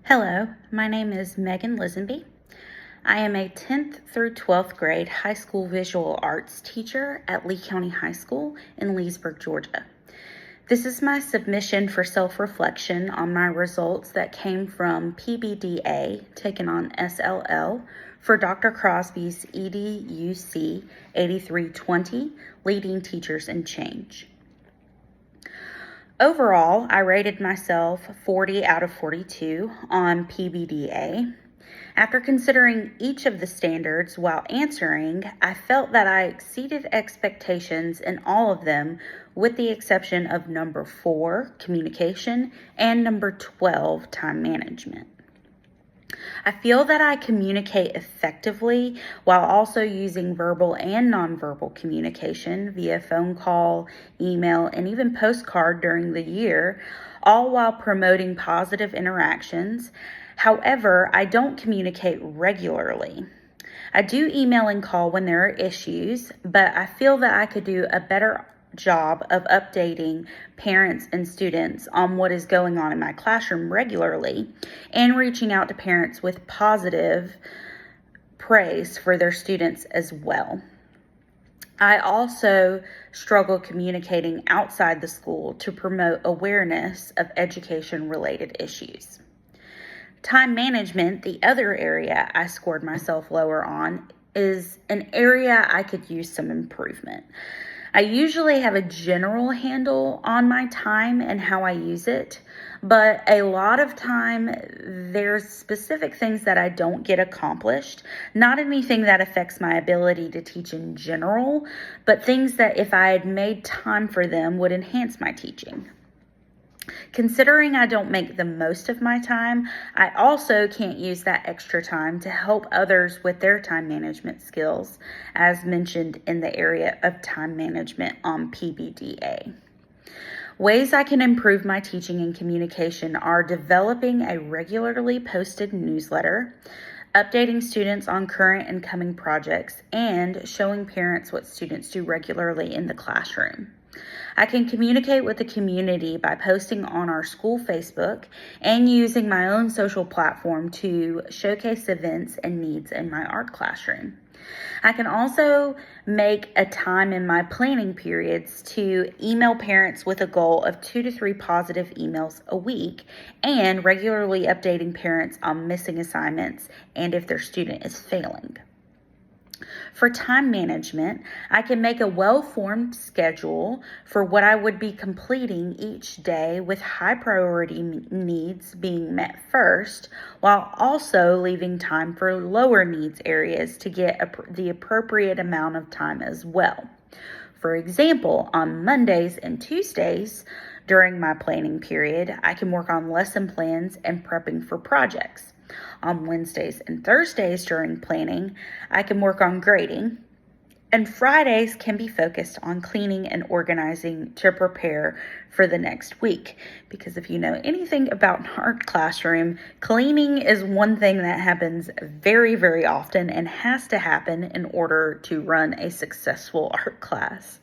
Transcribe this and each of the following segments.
Hello, my name is Megan Lisenby. I am a 10th through 12th grade high school visual arts teacher at Lee County High School in Leesburg, Georgia. This is my submission for self-reflection on my results that came from PBDA taken on SLL for Dr. Crosby's EDUC 8320, Leading Teachers in Change. Overall, I rated myself 40 out of 42 on PBDA. After considering each of the standards while answering, I felt that I exceeded expectations in all of them, with the exception of number 4, communication, and number 12, time management. I feel that I communicate effectively while also using verbal and nonverbal communication via phone call, email, and even postcard during the year, all while promoting positive interactions. However, I don't communicate regularly. I do email and call when there are issues, but I feel that I could do a better job of updating parents and students on what is going on in my classroom regularly and reaching out to parents with positive praise for their students as well. I also struggle communicating outside the school to promote awareness of education-related issues. Time management, the other area I scored myself lower on, is an area I could use some improvement. I usually have a general handle on my time and how I use it, but a lot of time there's specific things that I don't get accomplished. Not anything that affects my ability to teach in general, but things that if I had made time for them would enhance my teaching. Considering I don't make the most of my time, I also can't use that extra time to help others with their time management skills, as mentioned in the area of time management on PBDA. Ways I can improve my teaching and communication are developing a regularly posted newsletter, updating students on current and coming projects, and showing parents what students do regularly in the classroom. I can communicate with the community by posting on our school Facebook and using my own social platform to showcase events and needs in my art classroom. I can also make a time in my planning periods to email parents with a goal of 2 to 3 positive emails a week and regularly updating parents on missing assignments and if their student is failing. For time management, I can make a well-formed schedule for what I would be completing each day, with high priority needs being met first, while also leaving time for lower needs areas to get the appropriate amount of time as well. For example, on Mondays and Tuesdays during my planning period, I can work on lesson plans and prepping for projects. On Wednesdays and Thursdays during planning, I can work on grading, and Fridays can be focused on cleaning and organizing to prepare for the next week. Because if you know anything about an art classroom, cleaning is one thing that happens very, very often and has to happen in order to run a successful art class.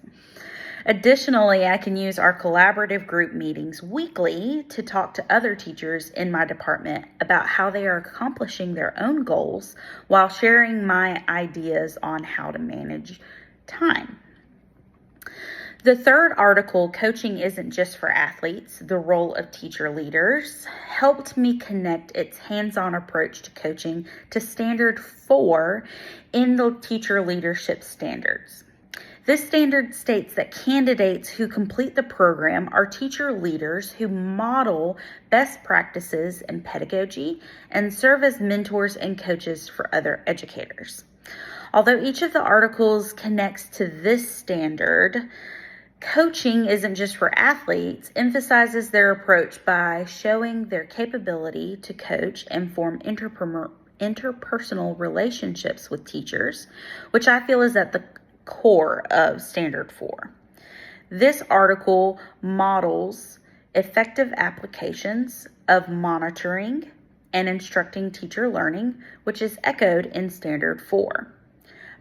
Additionally, I can use our collaborative group meetings weekly to talk to other teachers in my department about how they are accomplishing their own goals while sharing my ideas on how to manage time. The third article, Coaching Isn't Just for Athletes, the Role of Teacher Leaders, helped me connect its hands-on approach to coaching to Standard 4 in the Teacher Leadership Standards. This standard states that candidates who complete the program are teacher leaders who model best practices in pedagogy and serve as mentors and coaches for other educators. Although each of the articles connects to this standard, Coaching Isn't Just for Athletes emphasizes their approach by showing their capability to coach and form interpersonal relationships with teachers, which I feel is at the core of Standard 4. This article models effective applications of monitoring and instructing teacher learning, which is echoed in Standard 4.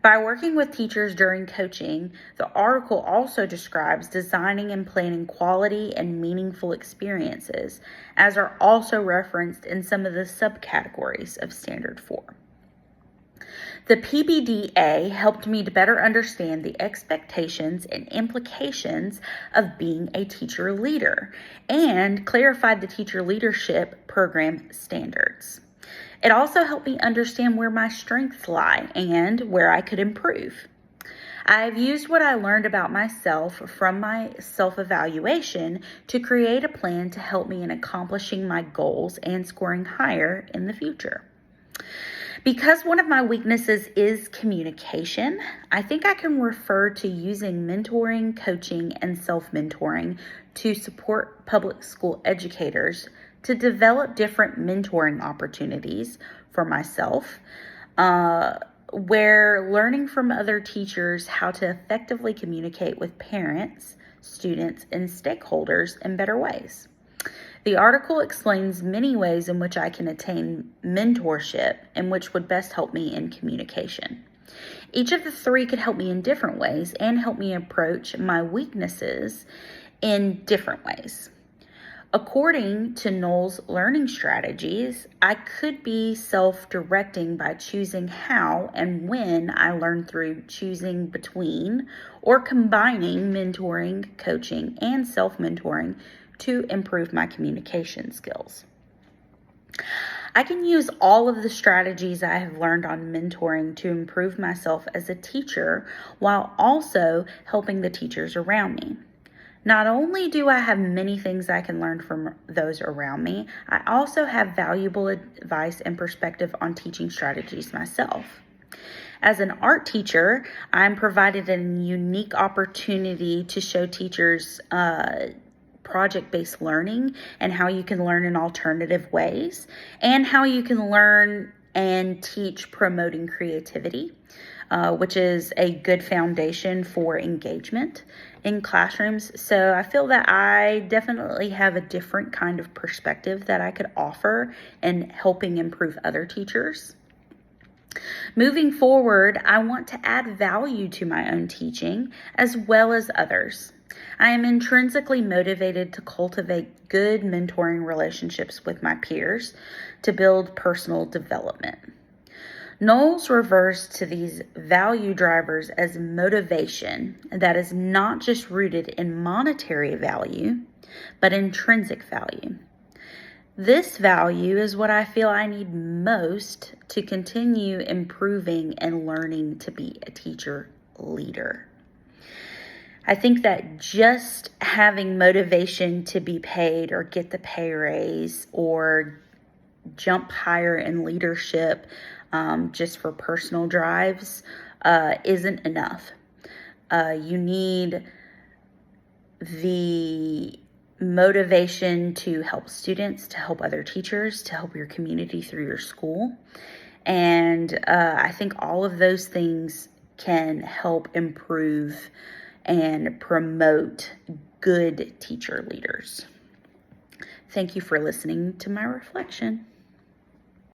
By working with teachers during coaching, the article also describes designing and planning quality and meaningful experiences, as are also referenced in some of the subcategories of Standard 4. The PBDA helped me to better understand the expectations and implications of being a teacher leader and clarified the teacher leadership program standards. It also helped me understand where my strengths lie and where I could improve. I've used what I learned about myself from my self-evaluation to create a plan to help me in accomplishing my goals and scoring higher in the future. Because one of my weaknesses is communication, I think I can refer to using mentoring, coaching, and self-mentoring to support public school educators to develop different mentoring opportunities for myself, where learning from other teachers how to effectively communicate with parents, students, and stakeholders in better ways. The article explains many ways in which I can attain mentorship and which would best help me in communication. Each of the three could help me in different ways and help me approach my weaknesses in different ways. According to Knoll's learning strategies, I could be self-directing by choosing how and when I learn through choosing between or combining mentoring, coaching, and self-mentoring to improve my communication skills. I can use all of the strategies I have learned on mentoring to improve myself as a teacher while also helping the teachers around me. Not only do I have many things I can learn from those around me, I also have valuable advice and perspective on teaching strategies myself. As an art teacher, I'm provided a unique opportunity to show teachers project-based learning and how you can learn in alternative ways, and how you can learn and teach promoting creativity, which is a good foundation for engagement in classrooms. So I feel that I definitely have a different kind of perspective that I could offer in helping improve other teachers. Moving forward, I want to add value to my own teaching as well as others. I am intrinsically motivated to cultivate good mentoring relationships with my peers to build personal development. Knowles refers to these value drivers as motivation that is not just rooted in monetary value, but intrinsic value. This value is what I feel I need most to continue improving and learning to be a teacher leader. I think that just having motivation to be paid or get the pay raise or jump higher in leadership just for personal drives isn't enough. You need the motivation to help students, to help other teachers, to help your community through your school. And I think all of those things can help improve and promote good teacher leaders. Thank you for listening to my reflection.